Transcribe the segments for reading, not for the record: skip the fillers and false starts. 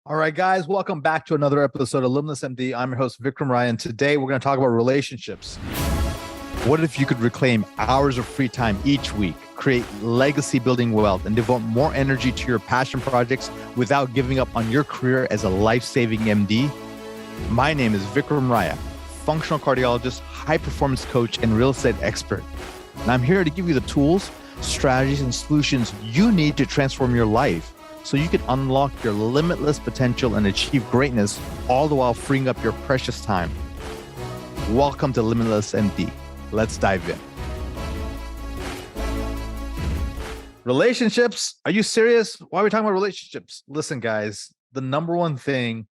All right, guys, welcome back to another episode of Limitless MD. I'm your host, Vikram Raya, and today we're going to talk about relationships. What if you could reclaim hours of free time each week, create legacy building wealth, and devote more energy to your passion projects without giving up on your career as a life-saving MD? My name is Vikram Raya, functional cardiologist, high-performance coach, and real estate expert. And I'm here to give you the tools, strategies, and solutions you need to transform your life so you can unlock your limitless potential and achieve greatness, all the while freeing up your precious time. Welcome to Limitless MD. Let's dive in. Relationships? Are you serious? Why are we talking about relationships? Listen, guys, the number one thing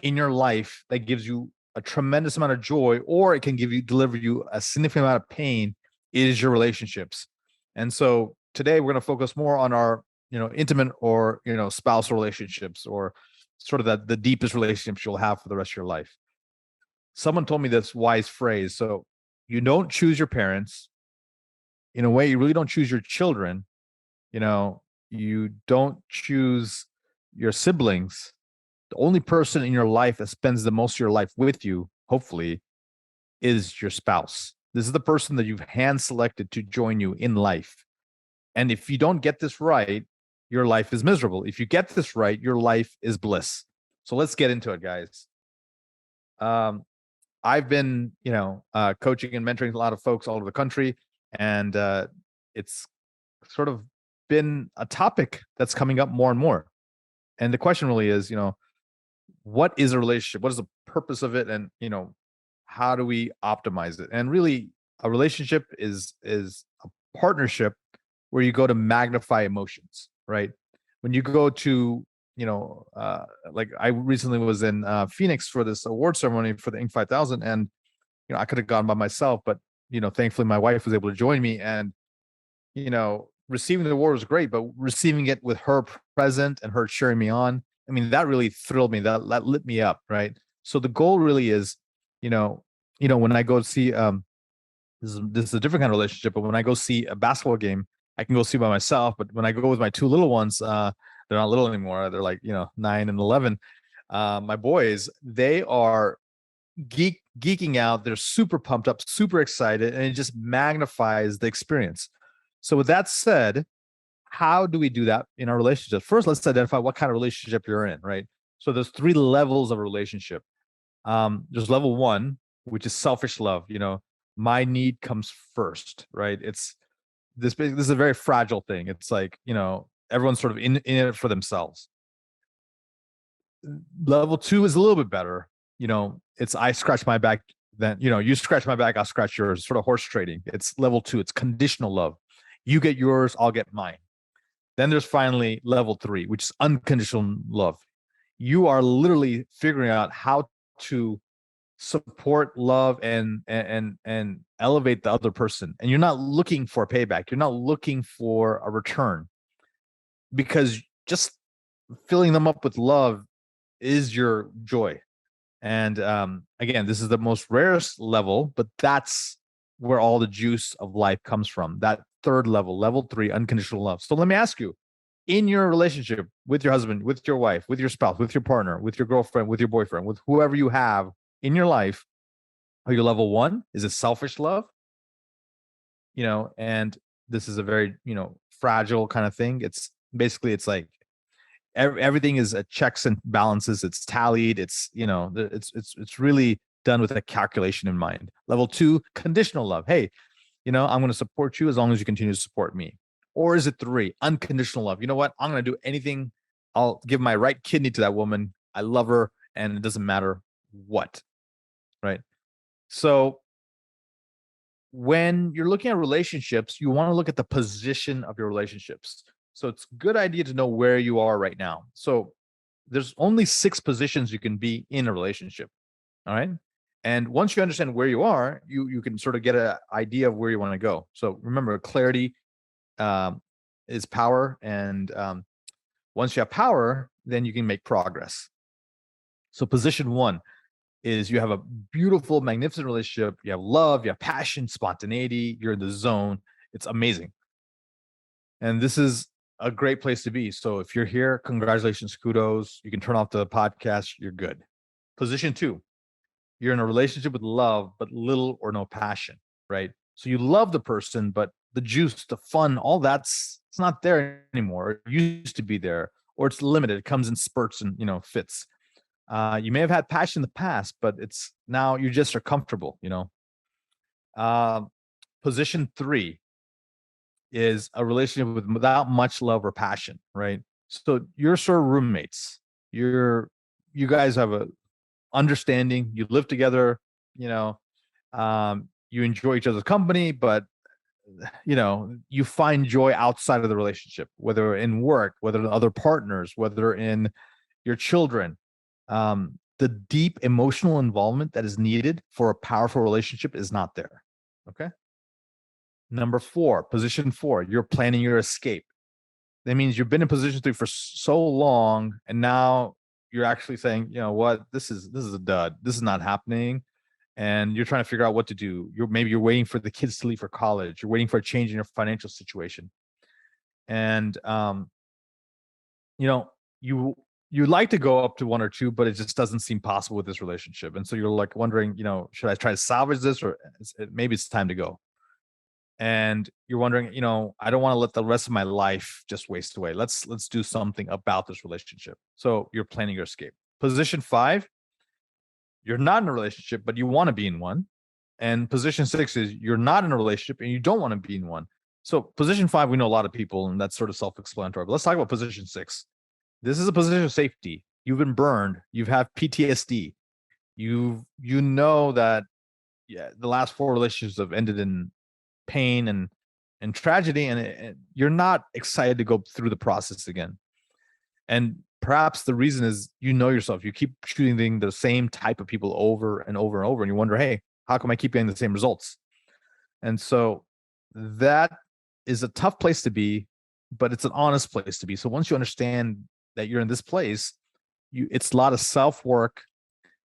in your life that gives you a tremendous amount of joy, or it can deliver you a significant amount of pain, is your relationships. And so today we're going to focus more on our intimate or, spousal relationships, or sort of the deepest relationships you'll have for the rest of your life. Someone told me this wise phrase. So you don't choose your parents. In a way, you really don't choose your children. You don't choose your siblings. The only person in your life that spends the most of your life with you, hopefully, is your spouse. This is the person that you've hand selected to join you in life. And if you don't get this right, your life is miserable. If you get this right, your life is bliss. So let's get into it, guys. I've been, coaching and mentoring a lot of folks all over the country, and it's sort of been a topic that's coming up more and more. And the question really is, what is a relationship? What is the purpose of it? And, how do we optimize it? And really, a relationship is a partnership where you go to magnify emotions, right? When you go to, like I recently was in Phoenix for this award ceremony for the Inc. 5000, and I could have gone by myself, but thankfully my wife was able to join me, and receiving the award was great, but receiving it with her present and her cheering me on, I mean, that really thrilled me. That lit me up, right? So the goal really is, when I go see this is a different kind of relationship, but when I go see a basketball game, I can go see by myself. But when I go with my two little ones, they're not little anymore. They're like, 9 and 11. My boys, they are geeking out. They're super pumped up, super excited, and it just magnifies the experience. So with that said, how do we do that in our relationship? First, let's identify what kind of relationship you're in, right? So there's 3 levels of a relationship. There's level 1, which is selfish love. My need comes first, right? This is a very fragile thing. It's like, everyone's sort of in it for themselves. Level 2 is a little bit better. It's I scratch my back, then, you scratch my back, I'll scratch yours, sort of horse trading. It's level 2. It's conditional love. You get yours, I'll get mine. Then there's finally level 3, which is unconditional love. You are literally figuring out how to support, love, and elevate the other person, and you're not looking for a payback. You're not looking for a return, because just filling them up with love is your joy. And again, this is the most rarest level, but that's where all the juice of life comes from. That third level, level 3, unconditional love. So let me ask you, in your relationship with your husband, with your wife, with your spouse, with your partner, with your girlfriend, with your boyfriend, with whoever you have in your life, are you level 1? Is it selfish love? And this is a very, fragile kind of thing. It's basically, it's like everything is at checks and balances. It's tallied. It's, it's really done with a calculation in mind. Level 2, conditional love. Hey, I'm going to support you as long as you continue to support me. Or is it 3, unconditional love? You know what? I'm going to do anything. I'll give my right kidney to that woman. I love her, and it doesn't matter what, right? So when you're looking at relationships, you want to look at the position of your relationships. So it's a good idea to know where you are right now. So there's only 6 positions you can be in a relationship. All right. And once you understand where you are, you can sort of get an idea of where you want to go. So remember, clarity is power. And once you have power, then you can make progress. So position 1 is you have a beautiful, magnificent relationship. You have love, you have passion, spontaneity. You're in the zone. It's amazing. And this is a great place to be. So if you're here, congratulations, kudos. You can turn off the podcast. You're good. Position 2, you're in a relationship with love, but little or no passion, right? So you love the person, but the juice, the fun, all that's it's not there anymore. It used to be there, or it's limited. It comes in spurts and fits. You may have had passion in the past, but it's now you just are comfortable. Uh, Position 3 is a relationship without much love or passion, right? So you're sort of roommates. You guys have a understanding. You live together. You know, you enjoy each other's company, but you find joy outside of the relationship, whether in work, whether in other partners, whether in your children. The deep emotional involvement that is needed for a powerful relationship is not there. Okay. Number 4, position 4, you're planning your escape. That means you've been in position 3 for so long, and now you're actually saying, you know what, this is a dud. This is not happening. And you're trying to figure out what to do. Maybe you're waiting for the kids to leave for college. You're waiting for a change in your financial situation. And you know, you like to go up to 1 or 2, but it just doesn't seem possible with this relationship. And so you're like wondering, should I try to salvage this, or maybe it's time to go? And you're wondering, I don't want to let the rest of my life just waste away. Let's do something about this relationship. So you're planning your escape. Position 5, you're not in a relationship, but you want to be in one. And position 6 is you're not in a relationship and you don't want to be in one. So position 5, we know a lot of people, and that's sort of self-explanatory. But let's talk about position 6. This is a position of safety. You've been burned. You've had PTSD. You know that the last 4 relationships have ended in pain and tragedy, and you're not excited to go through the process again. And perhaps the reason is yourself. You keep shooting the same type of people over and over and over, and you wonder, hey, how come I keep getting the same results? And so that is a tough place to be, but it's an honest place to be. So once you understand that you're in this place, it's a lot of self-work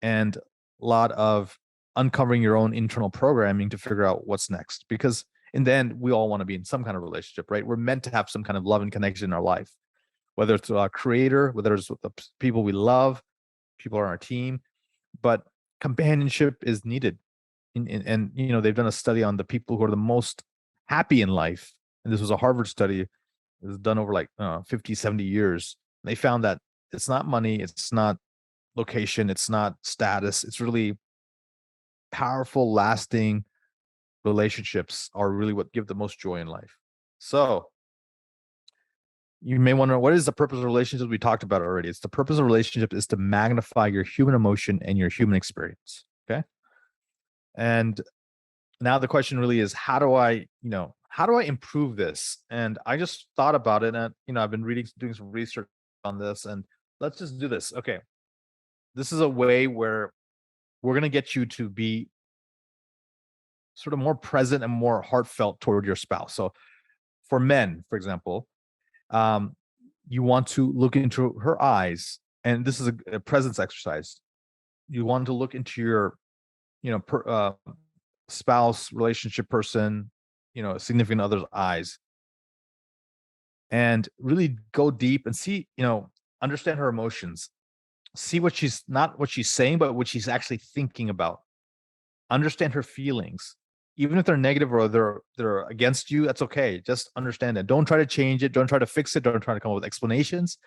and a lot of uncovering your own internal programming to figure out what's next. Because in the end, we all want to be in some kind of relationship, right? We're meant to have some kind of love and connection in our life, whether it's our creator, whether it's with the people we love, people on our team. But companionship is needed. And they've done a study on the people who are the most happy in life. And this was a Harvard study. It was done over like 50, 70 years. They found that it's not money, it's not location, it's not status. It's really powerful, lasting relationships are really what give the most joy in life. So you may wonder, what is the purpose of relationships? We talked about it already. It's the purpose of relationship is to magnify your human emotion and your human experience. Okay. And now the question really is, how do I improve this? And I just thought about it, and I've been doing some research on this, and let's just do this. Okay. This is a way where we're going to get you to be sort of more present and more heartfelt toward your spouse. So for men, for example, you want to look into her eyes, and this is a presence exercise. You want to look into your, spouse, relationship person, significant other's eyes, and really go deep and see, understand her emotions, see what she's not what she's saying, but what she's actually thinking about. Understand her feelings, even if they're negative or they're against you. That's okay. Just understand it. Don't try to change it. Don't try to fix it. Don't try to come up with explanations.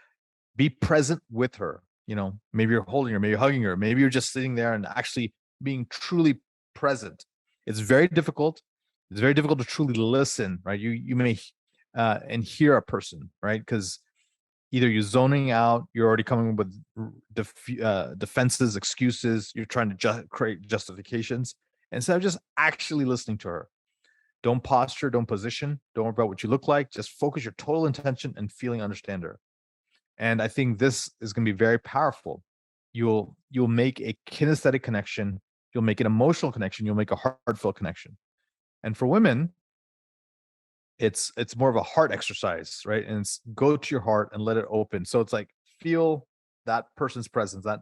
Be present with her. Maybe you're holding her, maybe you're hugging her, maybe you're just sitting there and actually being truly present. It's very difficult. It's very difficult to truly listen, right? You may and hear a person, right? Because either you're zoning out, you're already coming with defenses, excuses, you're trying to create justifications instead of just actually listening to her. Don't posture, don't position, don't worry about what you look like. Just focus your total intention and feeling, understand her. And I think this is going to be very powerful. You'll make a kinesthetic connection. You'll make an emotional connection. You'll make a heartfelt connection. And for women, it's more of a heart exercise, right? And it's go to your heart and let it open. So it's like feel that person's presence, that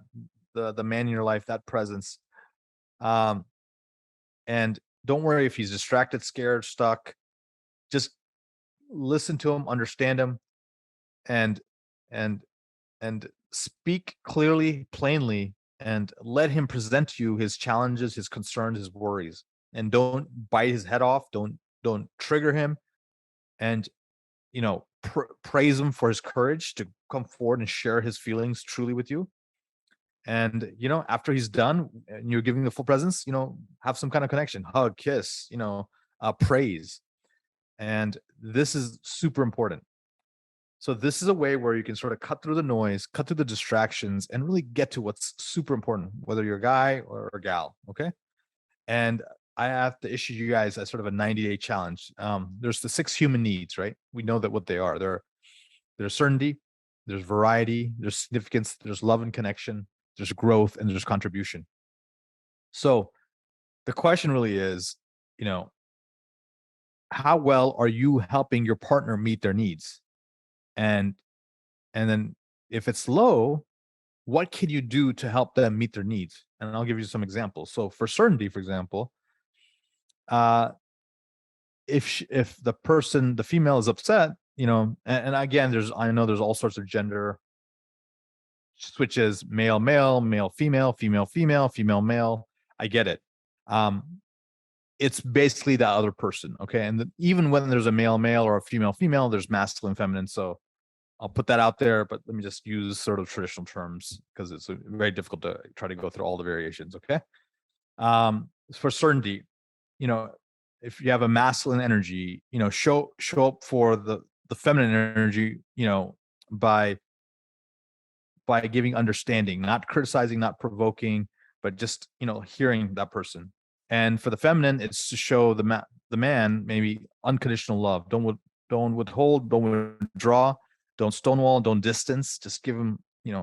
the man in your life, that presence. And don't worry if he's distracted, scared, stuck. Just listen to him, understand him, and and and speak clearly, plainly, and let him present to you his challenges, his concerns, his worries, and don't bite his head off. Don't trigger him, and praise him for his courage to come forward and share his feelings truly with you. And after he's done and you're giving the full presence, have some kind of connection, hug, kiss, praise. And this is super important. So this is a way where you can sort of cut through the noise, cut through the distractions, and really get to what's super important, whether you're a guy or a gal. Okay. And I have to issue you guys a sort of a 90-day challenge. There's the 6 human needs, right? We know that what they are. There's certainty, there's variety, there's significance, there's love and connection, there's growth, and there's contribution. So the question really is, how well are you helping your partner meet their needs? And then if it's low, what can you do to help them meet their needs? And I'll give you some examples. So for certainty, for example, if the female is upset, and again, I know there's all sorts of gender switches, male, male, male, female, female, female, female, male. I get it. It's basically the other person. Okay. And even when there's a male, male or a female, female, there's masculine, feminine. So I'll put that out there, but let me just use sort of traditional terms because it's very difficult to try to go through all the variations. Okay. For certainty, if you have a masculine energy, show up for the feminine energy, by giving understanding, not criticizing, not provoking, but just, hearing that person. And for the feminine, it's to show the man maybe unconditional love. Don't withhold, don't withdraw, don't stonewall, don't distance. Just give him,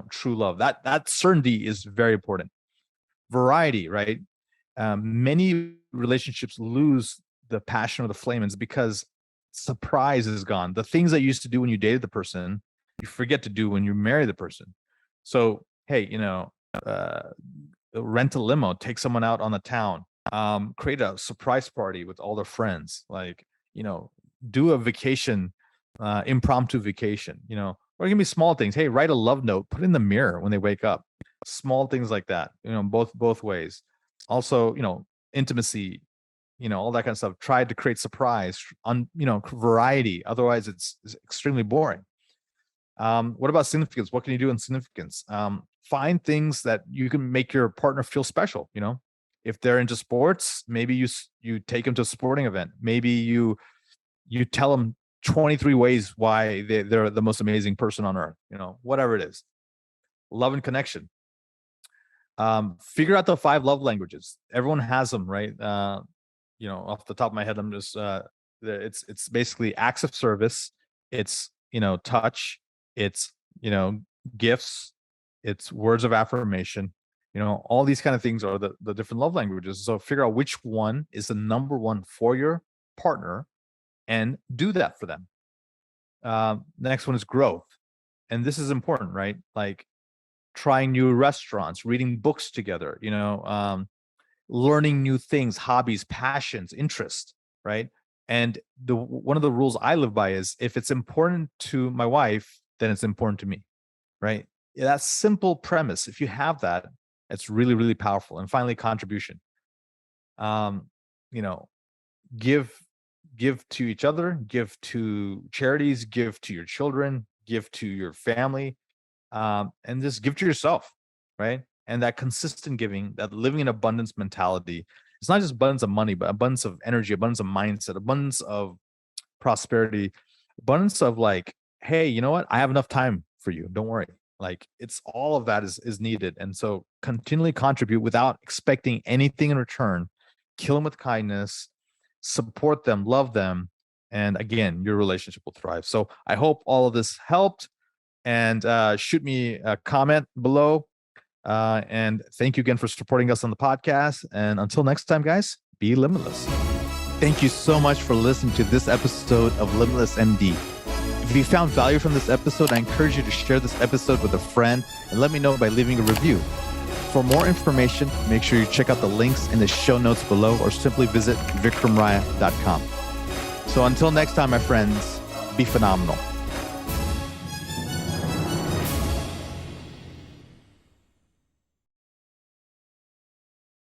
true love. That certainty is very important. Variety, right? Many relationships lose the passion or the flame, and it's because surprise is gone. The things that you used to do when you dated the person, you forget to do when you marry the person. So, hey, rent a limo, take someone out on the town, create a surprise party with all their friends, do a vacation, impromptu vacation, or it can be small things. Hey, write a love note, put it in the mirror when they wake up. Small things like that, both ways. Also, intimacy, all that kind of stuff. Try to create surprise, variety. Otherwise, it's extremely boring. What about significance? What can you do in significance? Find things that you can make your partner feel special. If they're into sports, maybe you take them to a sporting event. Maybe you tell them 23 ways why they're the most amazing person on earth. Whatever it is. Love and connection. Figure out the 5 love languages. Everyone has them, right? Off the top of my head, I'm just it's basically acts of service. It's touch. It's gifts. It's words of affirmation. All these kind of things are the different love languages. So figure out which one is the number one for your partner and do that for them. The next one is growth. And this is important, right? Like trying new restaurants, reading books together, learning new things, hobbies, passions, interests, right? And one of the rules I live by is if it's important to my wife, then it's important to me, right? That simple premise, if you have that, it's really, really powerful. And finally, contribution. Give to each other, give to charities, give to your children, give to your family, and just give to yourself, right? And that consistent giving, that living in abundance mentality, it's not just abundance of money, but abundance of energy, abundance of mindset, abundance of prosperity, abundance of like, hey, you know what? I have enough time for you. Don't worry. Like it's all of that is needed. And so continually contribute without expecting anything in return. Kill them with kindness, support them, love them. And again, your relationship will thrive. So I hope all of this helped. And shoot me a comment below. And thank you again for supporting us on the podcast. And until next time, guys, be limitless. Thank you so much for listening to this episode of Limitless MD. If you found value from this episode, I encourage you to share this episode with a friend and let me know by leaving a review. For more information, make sure you check out the links in the show notes below or simply visit vikramraya.com. So until next time, my friends, be phenomenal.